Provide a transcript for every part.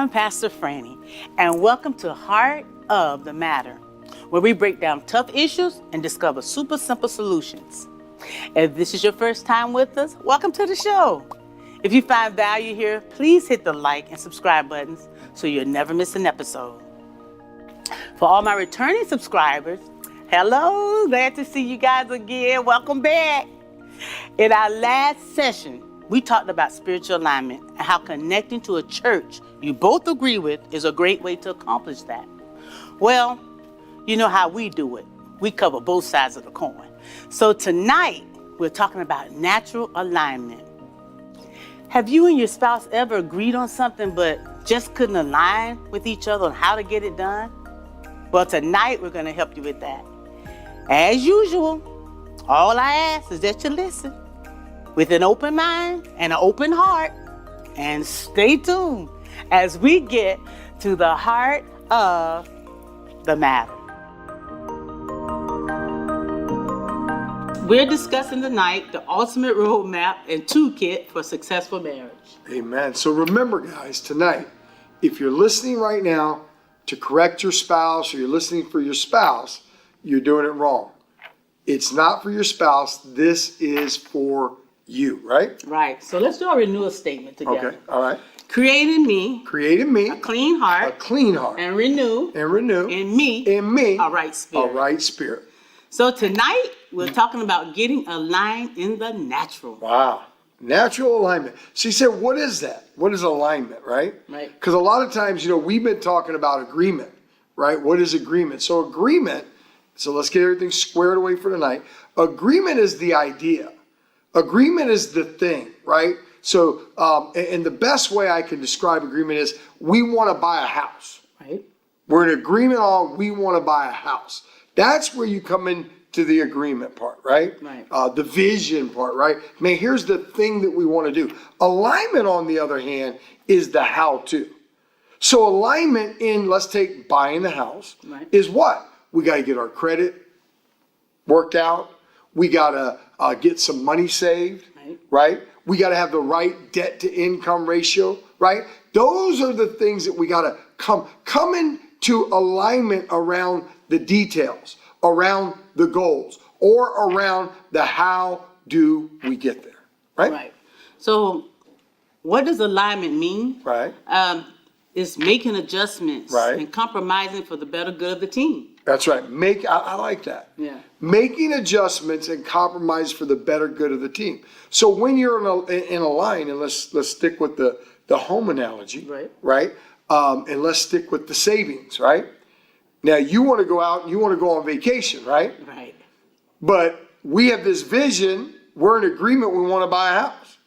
I'm Pastor Franny, and welcome to Heart of the Matter, where we break down tough issues and discover super simple solutions. If this is your first time with us, welcome to the show. If you find value here, please hit the like and subscribe buttons so you'll never miss an episode. For all my returning subscribers, hello, glad to see you guys again. Welcome back. In our last session, we talked about spiritual alignment and how connecting to a church you both agree with is a great way to accomplish that. Well, you know how we do it. We cover both sides of the coin. So tonight, we're talking about natural alignment. Have you and your spouse ever agreed on something but just couldn't align with each other on how to get it done? Well, tonight we're going to help you with that. As usual, all I ask is that you listen with an open mind and an open heart, and stay tuned as we get to the heart of the matter. We're discussing tonight the ultimate roadmap and toolkit for successful marriage. Amen. So remember, guys, tonight, if you're listening right now to correct your spouse or you're listening for your spouse, you're doing it wrong. It's not for your spouse. This is for you, right? Right. So let's do a renewal statement together. Okay. All right. Create in me a clean heart, and renew in me a right spirit. A right spirit. So tonight we're talking about getting aligned in the natural. Wow. Natural alignment. So you said, what is that? What is alignment, right? Right. Because a lot of times, we've been talking about agreement, right? What is agreement? So let's get everything squared away for tonight. Agreement is the idea. Agreement is the thing, right? So, and the best way I can describe agreement is we want to buy a house. Right. We're in agreement on we want to buy a house. That's where you come into the agreement part, right? Right. The vision part, right? Man, here's the thing that we want to do. Alignment, on the other hand, is the how-to. So alignment in, let's take buying the house, right, is what? We got to get our credit worked out. We got to get some money saved, right? We got to have the right debt to income ratio, right? Those are the things that we got to come into alignment around the details, around the goals, or around the how do we get there, right? Right. So what does alignment mean? Right. It's making adjustments, right, and compromising for the better good of the team. That's right. I like that. Yeah. Making adjustments and compromise for the better good of the team. So when you're in a line, and let's stick with the home analogy, right? And let's stick with the savings, right? Now you want to go out and you want to go on vacation, right? Right. But we have this vision. We're in agreement. We want to buy a house,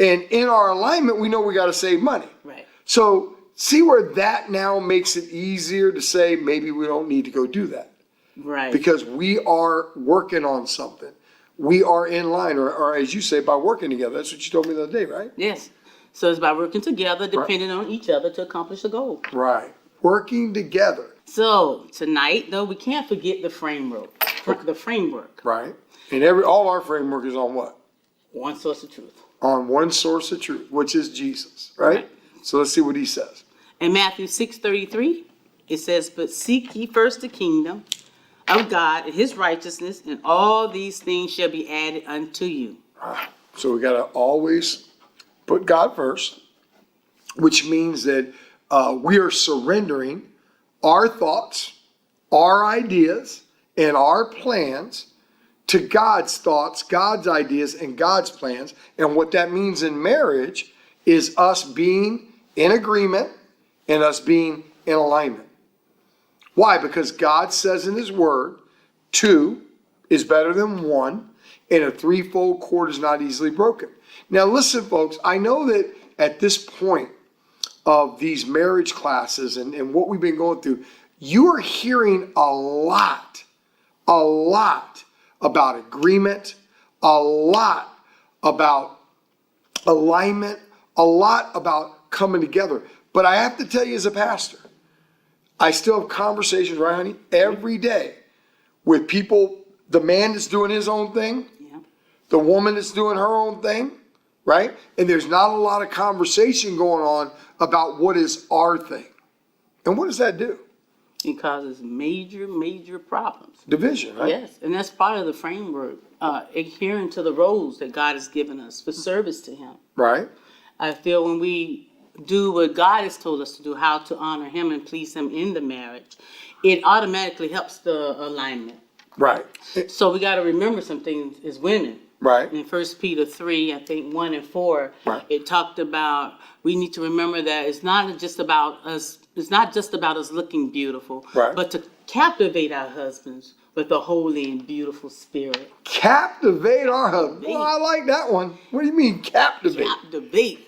and in our alignment, we know we got to save money. Right. So see where that now makes it easier to say maybe we don't need to go do that. Right. Because we are working on something. We are in line, or as you say, by working together. That's what you told me the other day, right? Yes. So it's by working together, depending on each other to accomplish the goal. Right. Working together. So tonight, though, we can't forget the framework. The framework. Right. And all our framework is on what? One source of truth. On one source of truth, which is Jesus, right? So let's see what he says. In Matthew 6:33, it says, "But seek ye first the kingdom of God and his righteousness, and all these things shall be added unto you." So we got to always put God first, which means that we are surrendering our thoughts, our ideas, and our plans to God's thoughts, God's ideas, and God's plans. And what that means in marriage is us being in agreement and us being in alignment. Why? Because God says in his word, 2 is better than 1, and a threefold cord is not easily broken. Now listen, folks, I know that at this point of these marriage classes and what we've been going through, you are hearing a lot about agreement, a lot about alignment, a lot about coming together. But I have to tell you as a pastor, I still have conversations, right, honey, every day with people, the man that's doing his own thing, the woman that's doing her own thing, right? And there's not a lot of conversation going on about what is our thing. And what does that do? It causes major, major problems. Division, right? Yes, and that's part of the framework, adhering to the roles that God has given us for service to Him. Right? I feel when we do what God has told us to do, how to honor Him and please Him in the marriage, it automatically helps the alignment. Right. So we got to remember some things as women. Right. In 1 Peter 3, I think 1 and 4, Right. it talked about we need to remember that it's not just about us. It's not just about us looking beautiful, Right. but to captivate our husbands with a holy and beautiful spirit. Captivate our husband. Well, I like that one. What do you mean captivate? Captivate.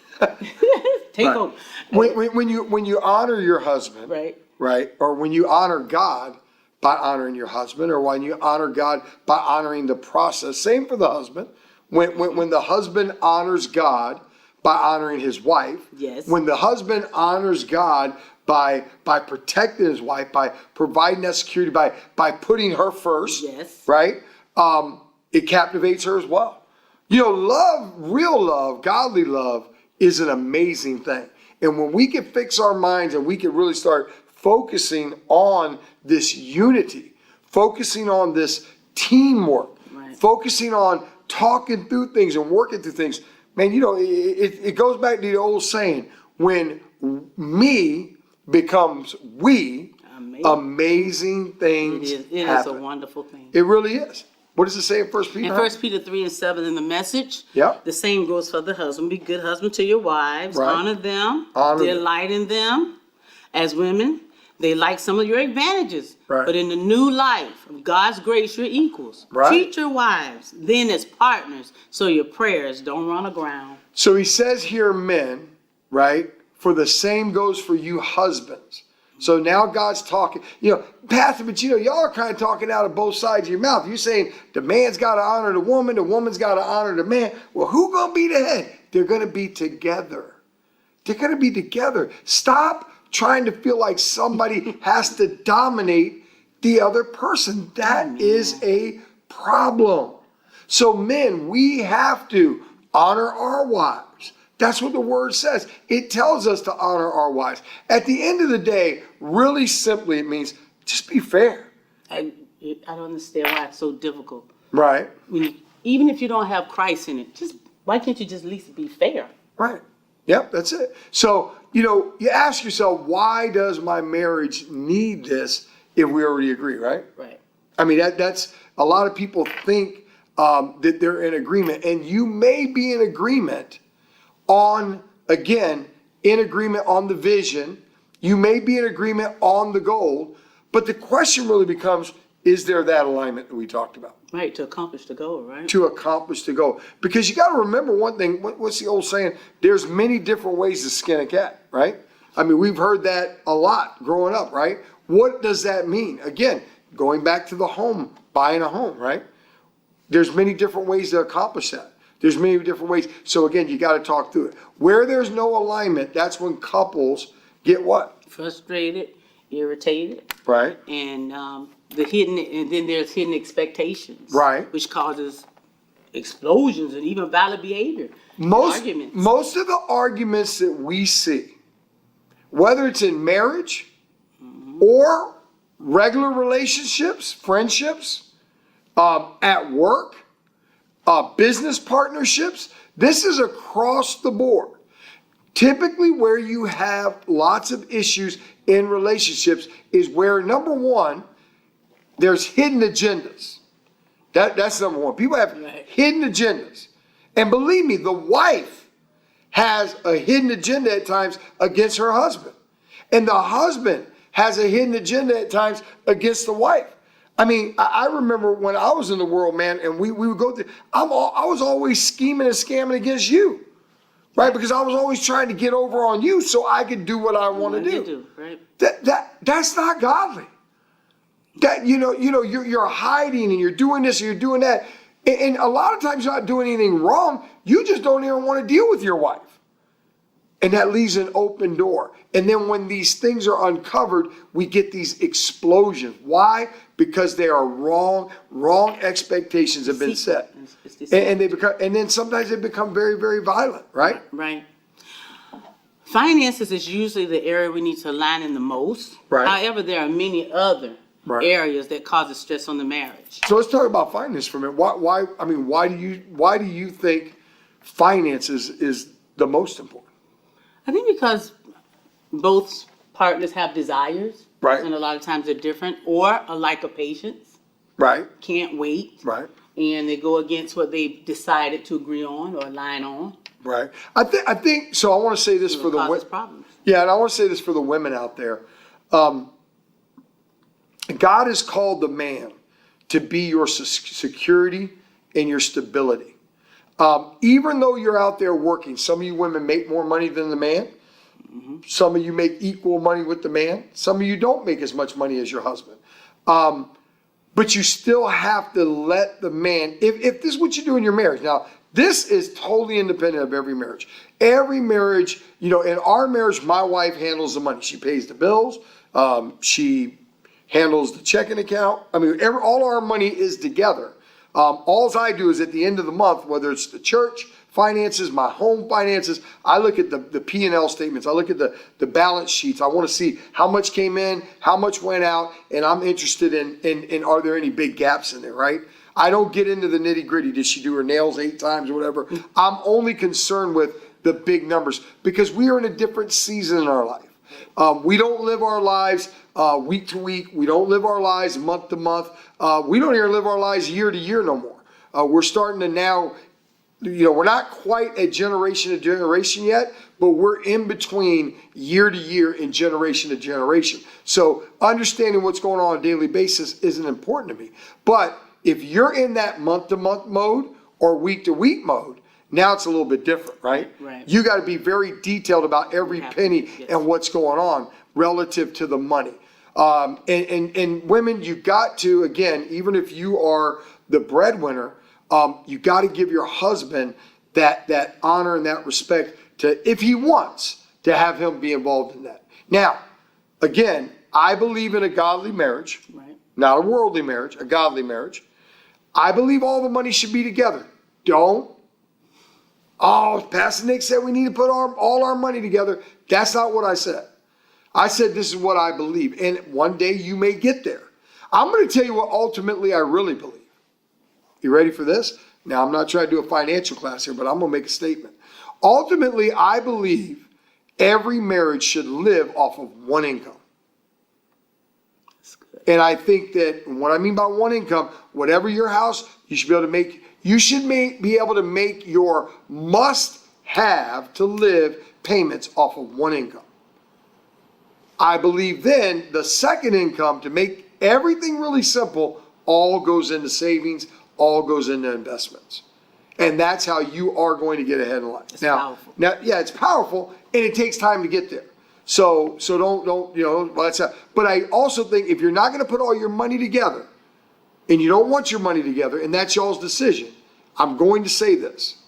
Take Right. over. When you honor your husband, Right. right? Or when you honor God by honoring your husband, or when you honor God by honoring the process. Same for the husband. When the husband honors God by honoring his wife. Yes. When the husband honors God by protecting his wife, by providing that security, by putting her first. Yes. Right? It captivates her as well. You know, love, real love, godly love is an amazing thing. And when we can fix our minds and we can really start focusing on this unity, focusing on this teamwork, Right. focusing on talking through things and working through things, man, you know, it goes back to the old saying, when me becomes we, amazing things It is a happen. wonderful thing. It really is. What does it say in 1 Peter? In 1 Peter 3 and 7 in the Message, Yep. the same goes for the husband. Be good husband to your wives. Right. Honor them. Honor them. Delight in them. As women, they like some of your advantages. Right. But in the new life of God's grace, you're equals. Right. Treat your wives then as partners so your prayers don't run aground. So he says here, men, right? For the same goes for you husbands. So now God's talking, you know, Pastor, but you know, y'all are kind of talking out of both sides of your mouth. You're saying the man's got to honor the woman's got to honor the man. Well, who going to be the head? They're going to be together. They're going to be together. Stop trying to feel like somebody has to dominate the other person. That is a problem. So men, we have to honor our wives. That's what the word says. It tells us to honor our wives. At the end of the day, really simply, it means just be fair. I don't understand why it's so difficult. Right? Even if you don't have Christ in it, why can't you just at least be fair? Right. Yep, that's it. So, you know, you ask yourself, why does my marriage need this if we already agree, right? Right. I mean, that's a lot of people think that they're in agreement, and you may be in agreement on, again, in agreement on the vision. You may be in agreement on the goal, but the question really becomes, is there that alignment that we talked about? Right, to accomplish the goal, right? To accomplish the goal. Because you got to remember one thing, what's the old saying? There's many different ways to skin a cat, right? I mean, we've heard that a lot growing up, right? What does that mean? Again, going back to the home, buying a home, right? There's many different ways to accomplish that. There's many different ways. So again, you got to talk through it. Where there's no alignment, that's when couples get what? Frustrated, irritated, Right? and then there's hidden expectations, Right. which causes explosions and even violent behavior. Arguments. Most of the arguments that we see, whether it's in marriage or regular relationships, friendships, at work, business partnerships, this is across the board. Typically where you have lots of issues in relationships is where, number one, there's hidden agendas. That's number one. People have hidden agendas. And believe me, the wife has a hidden agenda at times against her husband. And the husband has a hidden agenda at times against the wife. I mean, I remember when I was in the world, man, and we would go through, I was always scheming and scamming against you, right? Because I was always trying to get over on you so I could do what I want to do. Right? That's not godly. That, you're hiding and you're doing this and you're doing that. And a lot of times you're not doing anything wrong. You just don't even want to deal with your wife. And that leaves an open door. And then when these things are uncovered, we get these explosions. Why? Because they are wrong. Wrong expectations have been set. And they become, and then sometimes they become very, very violent, right? Right. Finances is usually the area we need to align in the most. Right. However, there are many other areas that causes stress on the marriage. So let's talk about finance for a minute. Why do you think finances is the most important? I think because both partners have desires. Right. And a lot of times they're different, or a lack of patience, Right, can't wait. right, And they go against what they've decided to agree on or align on. right. I think, so I want to say this for the Causes women. problems. Yeah, and I want to say this for the women out there. God has called the man to be your security and your stability. Even though you're out there working, some of you women make more money than the man. Some of you make equal money with the man. Some of you don't make as much money as your husband. But you still have to let the man, if this is what you do in your marriage. Now, this is totally independent of every marriage. Every marriage, in our marriage, my wife handles the money. She pays the bills. She handles the checking account. All our money is together. All I do is at the end of the month, whether it's the church finances, my home finances, I look at the P&L statements. I look at the balance sheets. I want to see how much came in, how much went out, and I'm interested in are there any big gaps in there, right? I don't get into the nitty gritty. Did she do her nails 8 times or whatever? I'm only concerned with the big numbers because we are in a different season in our life. We don't live our lives week to week. We don't live our lives month to month. We don't even live our lives year to year no more. We're starting to now, we're not quite at generation to generation yet, but we're in between year to year and generation to generation. So understanding what's going on a daily basis isn't important to me. But if you're in that month to month mode or week to week mode, now it's a little bit different, right? Right. You got to be very detailed about every penny and what's going on relative to the money. And women, you got to, again, even if you are the breadwinner, you got to give your husband that honor and that respect to, if he wants to have him be involved in that. Now, again, I believe in a godly marriage, not a worldly marriage, a godly marriage. I believe all the money should be together. Pastor Nick said we need to put all our money together. That's not what I said. I said this is what I believe. And one day you may get there. I'm going to tell you what ultimately I really believe. You ready for this? Now, I'm not trying to do a financial class here, but I'm going to make a statement. Ultimately, I believe every marriage should live off of one income. And I think that what I mean by one income, whatever your house, you should be able to make, be able to make your must-have to live payments off of one income. I believe then the second income, to make everything really simple, all goes into savings, all goes into investments. And that's how you are going to get ahead in life. It's powerful. Yeah, it's powerful, and it takes time to get there. So don't that's how. But I also think if you're not going to put all your money together, and you don't want your money together, and that's y'all's decision, I'm going to say this.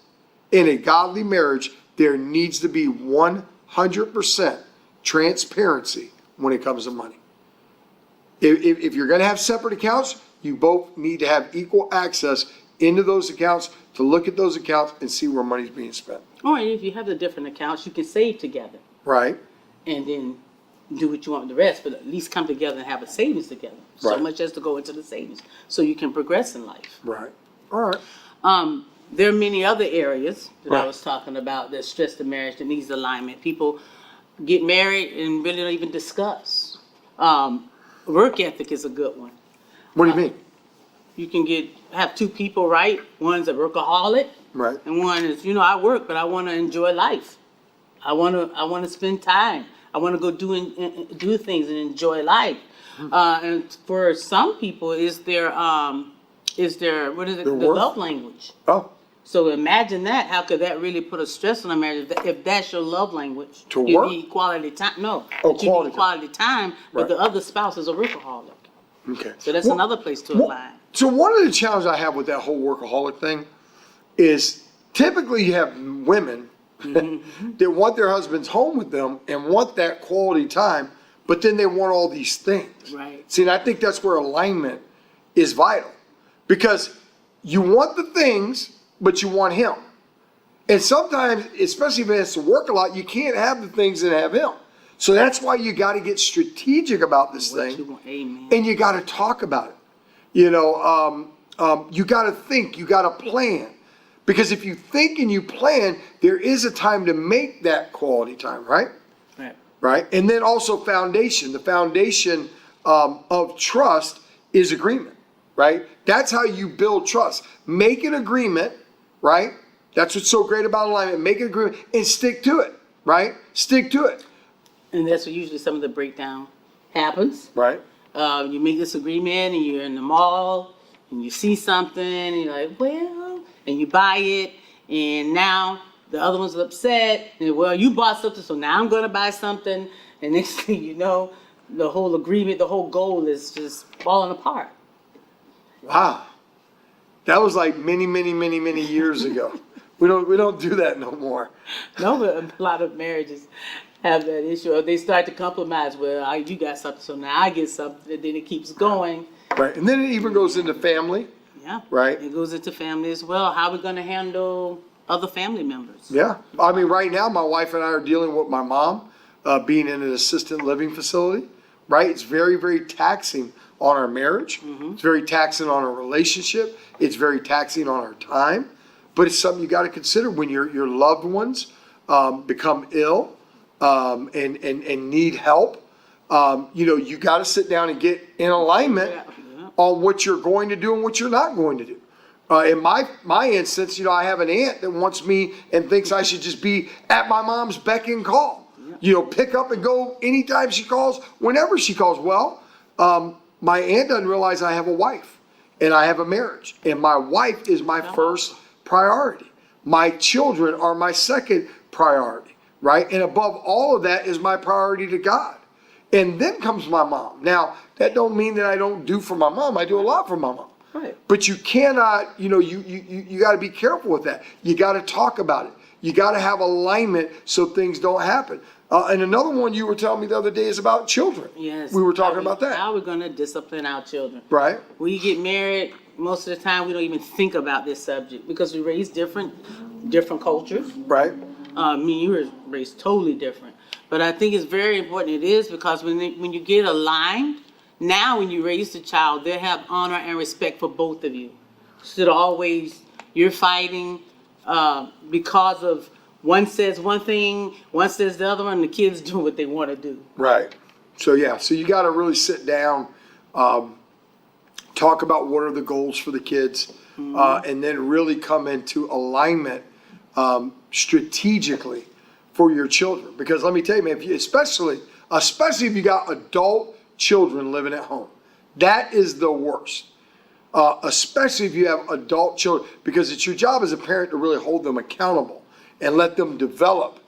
In a godly marriage, there needs to be 100% transparency when it comes to money. If you're going to have separate accounts, you both need to have equal access into those accounts to look at those accounts and see where money's being spent. Or if you have the different accounts, you can save together. Right. And then do what you want with the rest, but at least come together and have a savings together. So Right. much as to go into the savings, so you can progress in life. Right. All right. There are many other areas that Right. I was talking about that stress the marriage that needs alignment. People get married and really don't even discuss. Work ethic is a good one. What do you mean? You can have two people, right? One's a workaholic, Right. and one is, I work, but I want to enjoy life. I want to spend time. I want to go do things and enjoy life. And for some people, is their what is it? The work? love language. Oh, So imagine that. How could that really put a stress on a marriage if that's your love language? To You work? need quality time. No, Oh, that you quality need quality time, but Right. the other spouse is a workaholic. okay. So that's Well, another place to well, align. So one of the challenges I have with that whole workaholic thing is typically you have women that want their husbands home with them and want that quality time, but then they want all these things. Right. See, and I think that's where alignment is vital, because you want the things, but you want him. And sometimes, especially if it has to work a lot, you can't have the things and have him. So that's why you got to get strategic about this What thing, you want. Amen. and you got to talk about it. You got to think, you got to plan. Because if you think and you plan, there is a time to make that quality time, right? Right. Right? And then also foundation. The foundation of trust is agreement, right? That's how you build trust. Make an agreement, right? That's what's so great about alignment. Make an agreement and stick to it, right? Stick to it, And that's where usually some of the breakdown happens. right? You make this agreement and you're in the mall and you see something and you're like, well, and you buy it, and now the other one's upset, and well, you bought something, so now I'm gonna buy something, and next thing you know, the whole agreement, the whole goal is just falling apart. Wow. That was like many, many, many, many years ago. We don't do that no more. No, but a lot of marriages have that issue, or they start to compromise. Well, you got something, so now I get something, and then it keeps going. Right. And then it even goes into family. Yeah. Right. It goes into family as well. How are we gonna handle other family members? Yeah. I mean, right now, my wife and I are dealing with my mom being in an assisted living facility, right? It's very, very taxing on our marriage. It's very taxing on our relationship. It's very taxing on our time. But it's something you got to consider when your loved ones become ill and need help. You got to sit down and get in alignment on what you're going to do and what you're not going to do. In my instance, I have an aunt that wants me and thinks I should just be at my mom's beck and call. Pick up and go anytime she calls, whenever she calls. Well, my aunt doesn't realize I have a wife and I have a marriage, and my wife is my first priority. My children are my second priority, right? And above all of that is my priority to God. And then comes my mom. Now, that don't mean that I don't do for my mom. I do a lot for my mom. Right. But you cannot, you got to be careful with that. You got to talk about it. You got to have alignment so things don't happen. And another one you were telling me the other day is about children. Yes. We were talking about that. How we're gonna discipline our children. Right. We get married, most of the time we don't even think about this subject because we raise different cultures. Right. You were raised totally different. But I think it's very important. It is because when you get aligned, now when you raise the child, they have honor and respect for both of you. Instead of always you're fighting because of one says one thing, one says the other one, and the kids do what they want to do. Right. So you got to really sit down, talk about what are the goals for the kids, and then really come into alignment strategically for your children. Because let me tell you, man, especially if you got adult children living at home, that is the worst. Especially if you have adult children, because it's your job as a parent to really hold them accountable and let them develop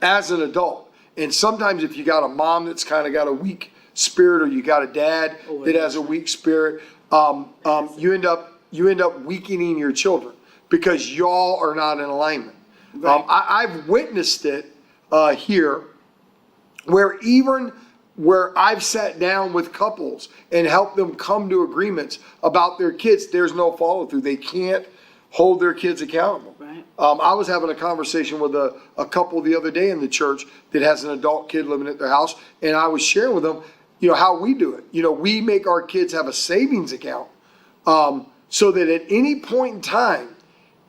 as an adult. And sometimes if you got a mom that's kind of got a weak spirit, or you got a dad that has a weak spirit, you end up weakening your children because y'all are not in alignment. Right. I've witnessed it here, where I've sat down with couples and helped them come to agreements about their kids. There's no follow through. They can't hold their kids accountable. Right. I was having a conversation with a couple the other day in the church that has an adult kid living at their house, and I was sharing with them, how we do it. We make our kids have a savings account, so that at any point in time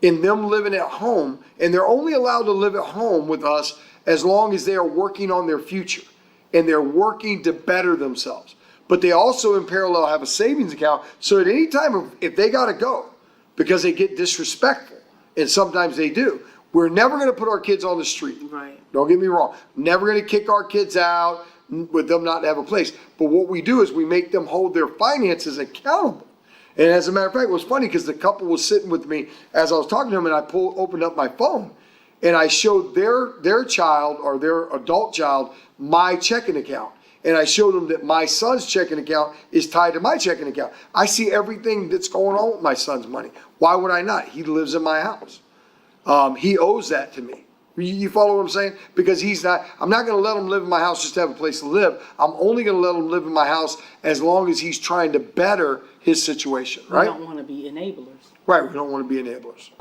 in them living at home, and they're only allowed to live at home with us as long as they are working on their future and they're working to better themselves. But they also in parallel have a savings account, so at any time if they got to go because they get disrespectful, and sometimes they do, we're never going to put our kids on the street. Right. Don't get me wrong. Never going to kick our kids out with them not to have a place. But what we do is we make them hold their finances accountable. And as a matter of fact, it was funny because the couple was sitting with me as I was talking to them, and I opened up my phone and I showed their child, or their adult child, my checking account. And I showed them that my son's checking account is tied to my checking account. I see everything that's going on with my son's money. Why would I not? He lives in my house. He owes that to me. You follow what I'm saying? Because I'm not going to let him live in my house just to have a place to live. I'm only going to let him live in my house as long as he's trying to better his situation, We right? don't want to be enablers. Right, we don't want to be enablers.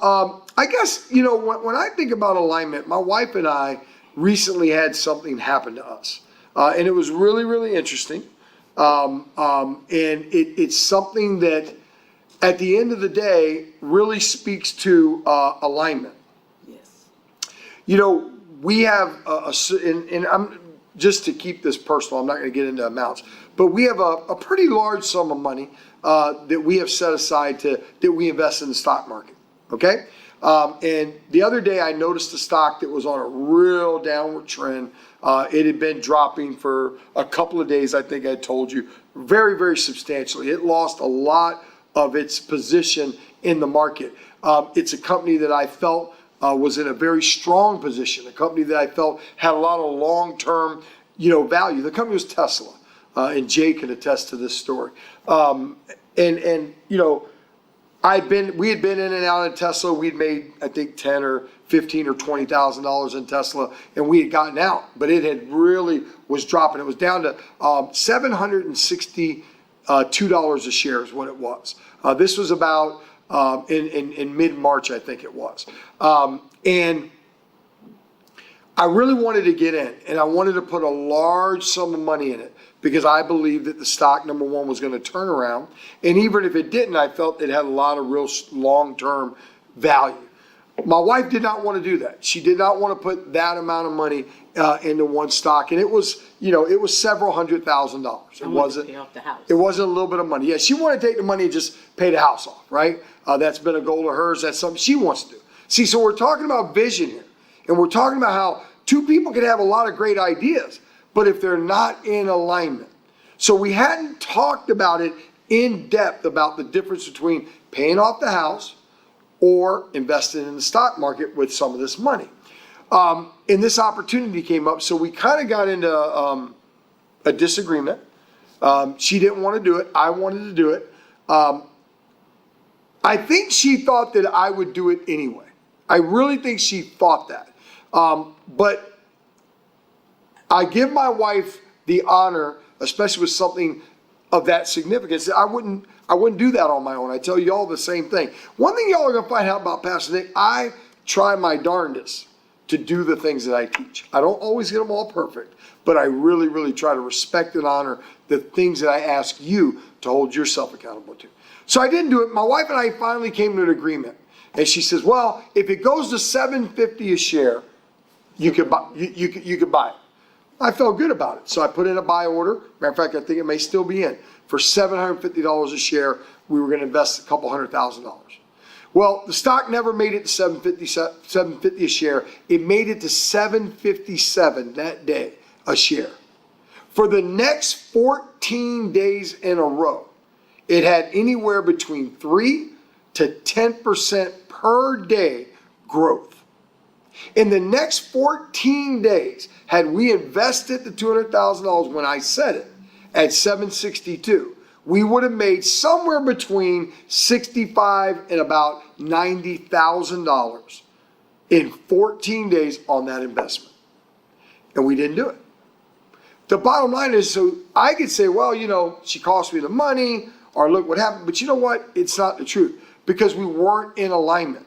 I guess, when I think about alignment, my wife and I recently had something happen to us. And it was really, really interesting. And it's something that, at the end of the day, really speaks to alignment. Yes. We have and I'm just to keep this personal, I'm not going to get into amounts, but we have a pretty large sum of money that we have set aside that we invest in the stock market. Okay. And the other day I noticed a stock that was on a real downward trend. It had been dropping for a couple of days, I think I told you, very, very substantially. It lost a lot of its position in the market. It's a company that I felt was in a very strong position, a company that I felt had a lot of long-term, value. The company was Tesla, and Jay can attest to this story. We had been in and out of Tesla. We'd made, I think, $10 or $15 or $20,000 in Tesla, and we had gotten out, but it had really was dropping. It was down to $762 a share is what it was. This was about in mid-March, I think it was. And I really wanted to get in, and I wanted to put a large sum of money in it because I believed that the stock, number one, was going to turn around. And even if it didn't, I felt it had a lot of real long-term value. My wife did not want to do that. She did not want to put that amount of money into one stock. And it was several $100,000. It wasn't pay off the house. It wasn't a little bit of money. Yeah, she wanted to take the money and just pay the house off, right? That's been a goal of hers. That's something she wants to do. See, so we're talking about vision here. And we're talking about how two people can have a lot of great ideas, but if they're not in alignment. So we hadn't talked about it in depth about the difference between paying off the house or investing in the stock market with some of this money. And this opportunity came up, so we kind of got into a disagreement. She didn't want to do it. I wanted to do it. I think she thought that I would do it anyway. I really think she thought that. But I give my wife the honor, especially with something of that significance. I wouldn't do that on my own. I tell y'all the same thing. One thing y'all are going to find out about Pastor Nick, I try my darndest to do the things that I teach. I don't always get them all perfect, but I really, really try to respect and honor the things that I ask you to hold yourself accountable to. So I didn't do it. My wife and I finally came to an agreement. And she says, well, if it goes to $7.50 a share, you could buy it. I felt good about it. So I put in a buy order. Matter of fact, I think it may still be in. For $750 a share, we were going to invest a couple $100,000. Well, the stock never made it to $7.50 a share. It made it to $7.57 that day a share. For the next 14 days in a row, it had anywhere between 3 to 10% per day growth. In the next 14 days, had we invested the $200,000 when I said it at $762, we would have made somewhere between $65,000 and about $90,000 in 14 days on that investment. And we didn't do it. The bottom line is, so I could say, well, she cost me the money, or look what happened. But you know what? It's not the truth, because we weren't in alignment.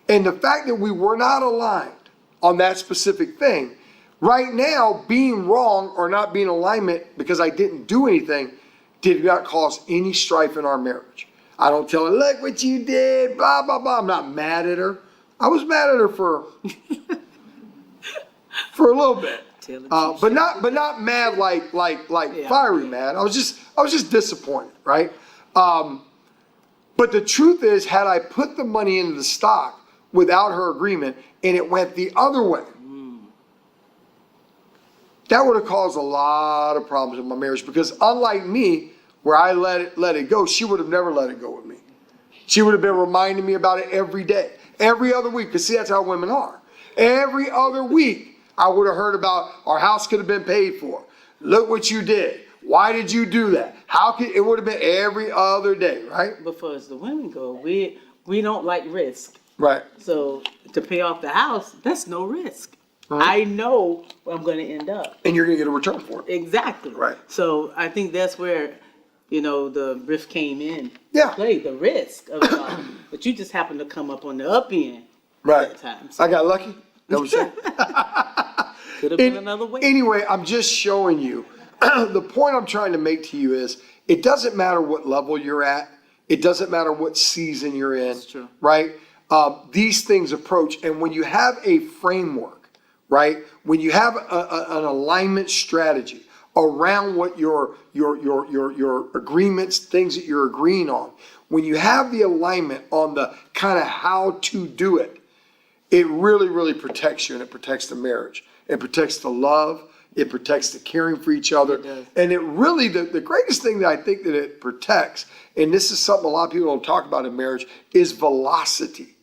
And the fact that we were not aligned on that specific thing, right now, being wrong or not being in alignment because I didn't do anything did not cause any strife in our marriage. I don't tell her, look what you did, blah, blah, blah. I'm not mad at her. I was mad at her for a little bit. But not mad like fiery mad. I was just disappointed, right? But the truth is, had I put the money into the stock without her agreement and it went the other way, that would have caused a lot of problems in my marriage, because unlike me, where I let it go, she would have never let it go with me. She would have been reminding me about it every day, every other week, because see, that's how women are. Every other week, I would have heard about our house could have been paid for. Look what you did. Why did you do that? It would have been every other day, right? But for as the women go, we don't like risk. Right. So to pay off the house, that's no risk. I know where I'm going to end up. And you're going to get a return for it. Exactly. Right. So I think that's where, the risk came in. Yeah. Play the risk of it all. But you just happen to come up on the up end Right. that time. So I got lucky. That was it. could have been another way. Anyway, I'm just showing you. The point I'm trying to make to you is it doesn't matter what level you're at. It doesn't matter what season you're in. That's true. Right? These things approach. And when you have a framework, right? When you have an alignment strategy around what your agreements, things that you're agreeing on, when you have the alignment on the kind of how to do it, it really, really protects you, and it protects the marriage. It protects the love. It protects the caring for each other. It does. And it really, the greatest thing that I think that it protects, and this is something a lot of people don't talk about in marriage, is velocity.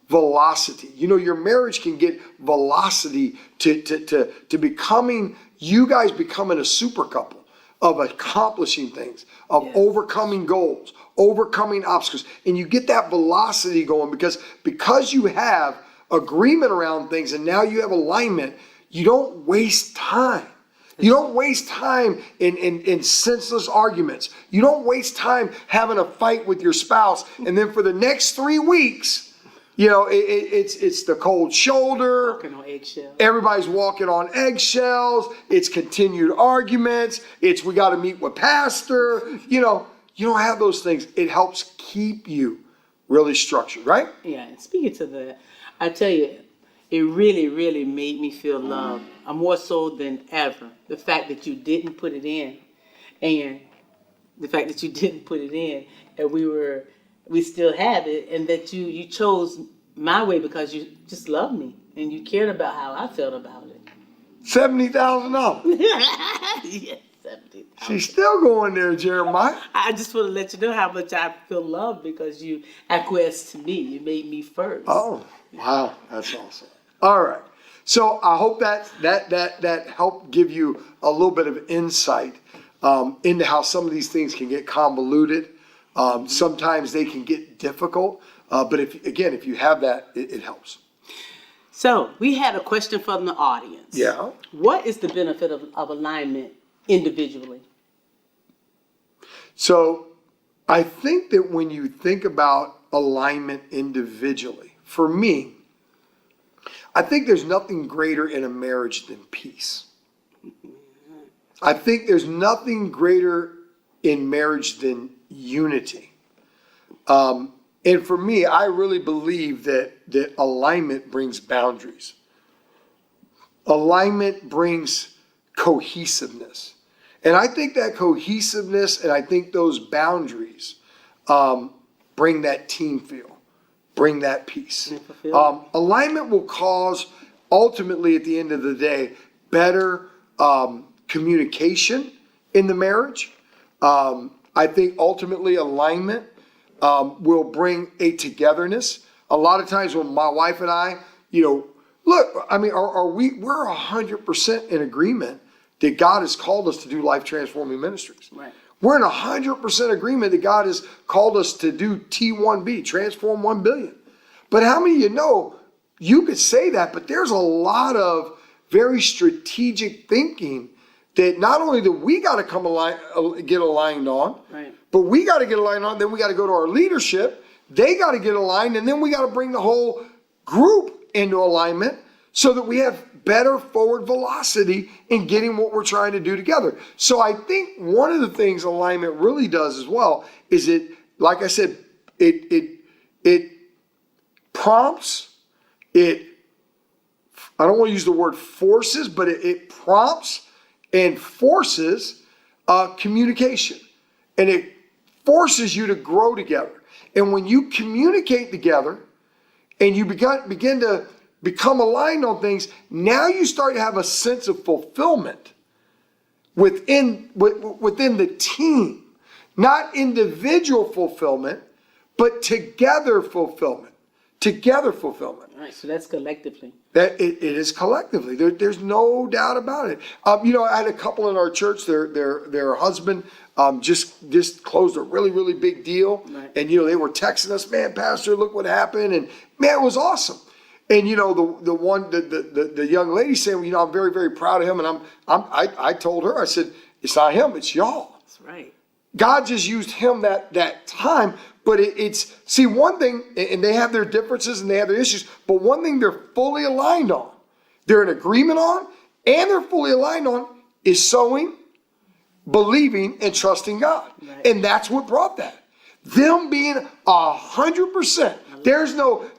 Velocity. Your marriage can get velocity to becoming, you guys becoming a super couple of accomplishing things, of overcoming goals, overcoming obstacles. And you get that velocity going because you have agreement around things and now you have alignment, you don't waste time. You don't waste time in senseless arguments. You don't waste time having a fight with your spouse. And then for the next 3 weeks, it's the cold shoulder. Walking on eggshells. Everybody's walking on eggshells. It's continued arguments. It's we got to meet with pastor. You don't have those things. It helps keep you really structured, right? Yeah, and speaking to that, I tell you, it really, really made me feel loved. More so than ever. The fact that you didn't put it in, and we still have it, and that you chose my way because you just loved me and you cared about how I felt about it. $70,000. Yes, 70. She's still going there, Jeremiah. I just want to let you know how much I feel loved because you acquiesced to me. You made me first. Oh, wow, that's awesome. All right, so I hope that helped give you a little bit of insight into how some of these things can get convoluted. Sometimes they can get difficult, but if you have that, it helps. So we had a question from the audience. Yeah. What is the benefit of alignment individually? So I think that when you think about alignment individually, for me, I think there's nothing greater in a marriage than peace. I think there's nothing greater in marriage than unity. And for me, I really believe that alignment brings boundaries. Alignment brings cohesiveness. And I think that cohesiveness and I think those boundaries bring that team feel, bring that peace. Alignment will cause, ultimately at the end of the day, better communication in the marriage. I think ultimately alignment will bring a togetherness. A lot of times when my wife and I, look, I mean, we're 100% in agreement that God has called us to do life transforming ministries. Right. We're in 100% agreement that God has called us to do T1B, transform 1 billion. But how many of you know, you could say that, but there's a lot of very strategic thinking that not only do we got to get aligned on, Right. but we got to get aligned on, then we got to go to our leadership, they got to get aligned, and then we got to bring the whole group into alignment so that we have better forward velocity in getting what we're trying to do together. So I think one of the things alignment really does as well is it, like I said, it prompts, I don't want to use the word forces, but it prompts and forces communication. And it forces you to grow together. And when you communicate together and you begin to become aligned on things, now you start to have a sense of fulfillment within the team. Not individual fulfillment, but together fulfillment. Together fulfillment. All right, so that's collectively. That it is collectively. There's no doubt about it. I had a couple in our church. Their husband just closed a really, really big deal. Right. And, they were texting us, man, Pastor, look what happened. And man, it was awesome. And, the young lady said, I'm very, very proud of him. And I told her, I said, it's not him, it's y'all. That's right. God just used him that time. But it's one thing, and they have their differences and they have their issues, but one thing they're fully aligned on, they're in agreement on, and they're fully aligned on is sowing, believing, and trusting God. Right. And that's what brought that. Them being 100%. There's no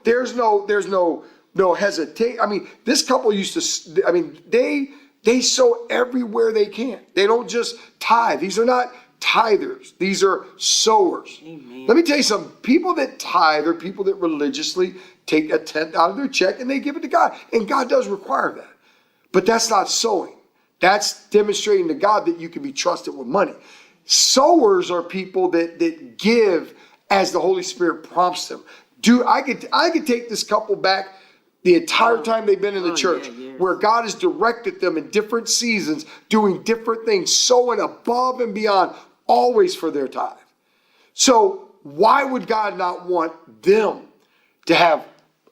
hesitate. I mean, this couple used to, they sow everywhere they can. They don't just tithe. These are not tithers. These are sowers. Amen. Let me tell you something. People that tithe are people that religiously take a tenth out of their check and they give it to God. And God does require that. But that's not sowing. That's demonstrating to God that you can be trusted with money. Sowers are people that give as the Holy Spirit prompts them. I could take this couple back the entire time they've been in the church, where God has directed them in different seasons, doing different things, sowing above and beyond, always for their tithe. So why would God not want them to have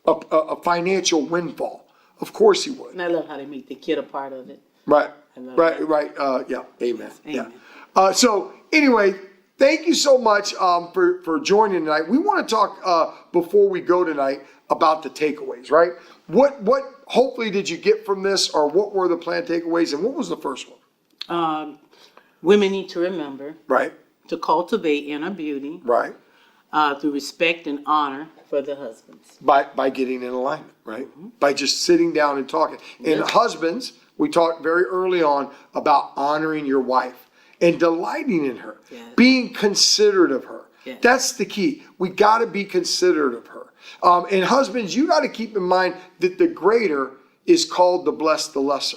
a financial windfall? Of course he would. And I love how they make the kid a part of it. Right. Right. Yeah. Amen. Amen. Yeah. So anyway, thank you so much for joining tonight. We want to talk before we go tonight about the takeaways, right? What hopefully did you get from this, or what were the planned takeaways, and what was the first one? Women need to remember Right. to cultivate inner beauty Right. through respect and honor for the husbands. By getting in alignment, right? By just sitting down and talking. And husbands, we talked very early on about honoring your wife and delighting in her, being considerate of her. Yes. That's the key. We got to be considerate of her. And husbands, you got to keep in mind that the greater is called to bless the lesser.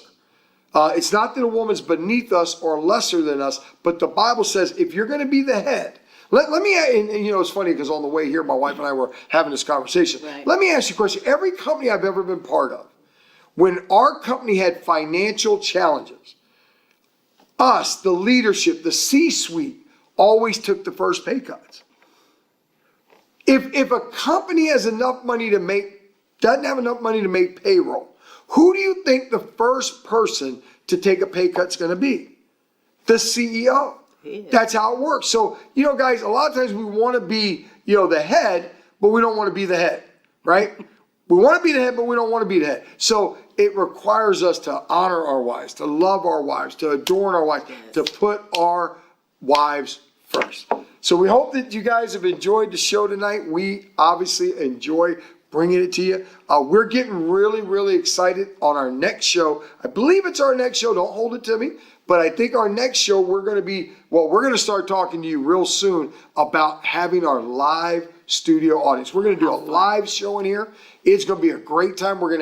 It's not that a woman's beneath us or lesser than us, but the Bible says if you're going to be the head, let me, and it's funny because on the way here, my wife and I were having this conversation. Right. Let me ask you a question. Every company I've ever been part of, when our company had financial challenges, us, the leadership, the C-suite, always took the first pay cuts. If a company has enough money doesn't have enough money to make payroll, who do you think the first person to take a pay cut is going to be? The CEO. Yeah. That's how it works. So, guys, a lot of times we want to be, the head, but we don't want to be the head, right? We want to be the head, but we don't want to be the head. So it requires us to honor our wives, to love our wives, to adorn our wives, to put our wives first. So we hope that you guys have enjoyed the show tonight. We obviously enjoy bringing it to you. We're getting really, really excited on our next show. I believe it's our next show. Don't hold it to me. But I think our next show, we're going to start talking to you real soon about having our live studio audience. We're going to do a live show in here. It's going to be a great time. Well, I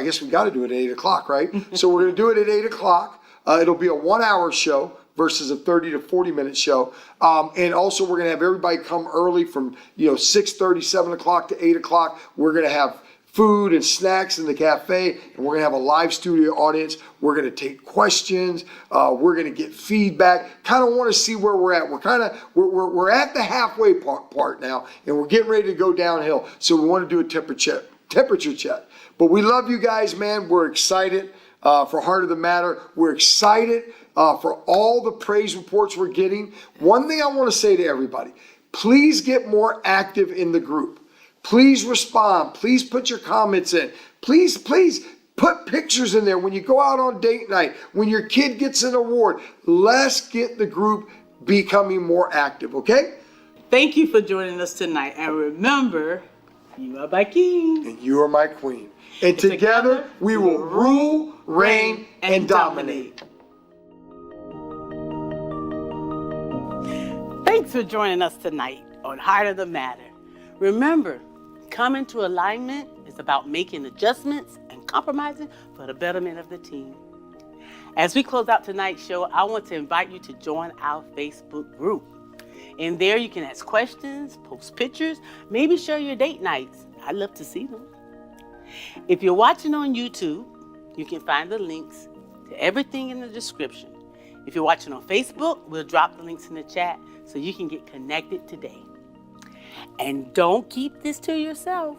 guess we got to do it at 8 o'clock, right? So we're going to do it at 8 o'clock. It'll be a 1-hour show versus a 30 to 40 minute show. And also we're going to have everybody come early from, 6:30, 7 o'clock to 8 o'clock. We're going to have food and snacks in the cafe, and we're going to have a live studio audience. We're going to take questions. We're going to get feedback. Kind of want to see where we're at. We're at the halfway part now, and we're getting ready to go downhill. So we want to do a temperature check. But we love you guys, man. We're excited for Heart of the Matter. We're excited for all the praise reports we're getting. One thing I want to say to everybody, please get more active in the group. Please respond. Please put your comments in. Please put pictures in there when you go out on date night, when your kid gets an award. Let's get the group becoming more active, okay? Thank you for joining us tonight. And remember, you are my king. And you are my queen. And together we will rule, reign, and dominate. Thanks for joining us tonight on Heart of the Matter. Remember, coming to alignment is about making adjustments and compromising for the betterment of the team. As we close out tonight's show, I want to invite you to join our Facebook group. In there, you can ask questions, post pictures, maybe share your date nights. I'd love to see them. If you're watching on YouTube, you can find the links to everything in the description. If you're watching on Facebook, we'll drop the links in the chat so you can get connected today. And don't keep this to yourself.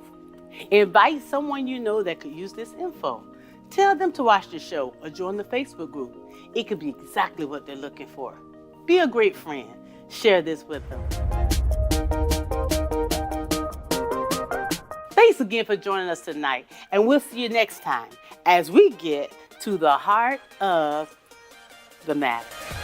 Invite someone you know that could use this info. Tell them to watch the show or join the Facebook group. It could be exactly what they're looking for. Be a great friend. Share this with them. Thanks again for joining us tonight, and we'll see you next time as we get to the heart of the matter.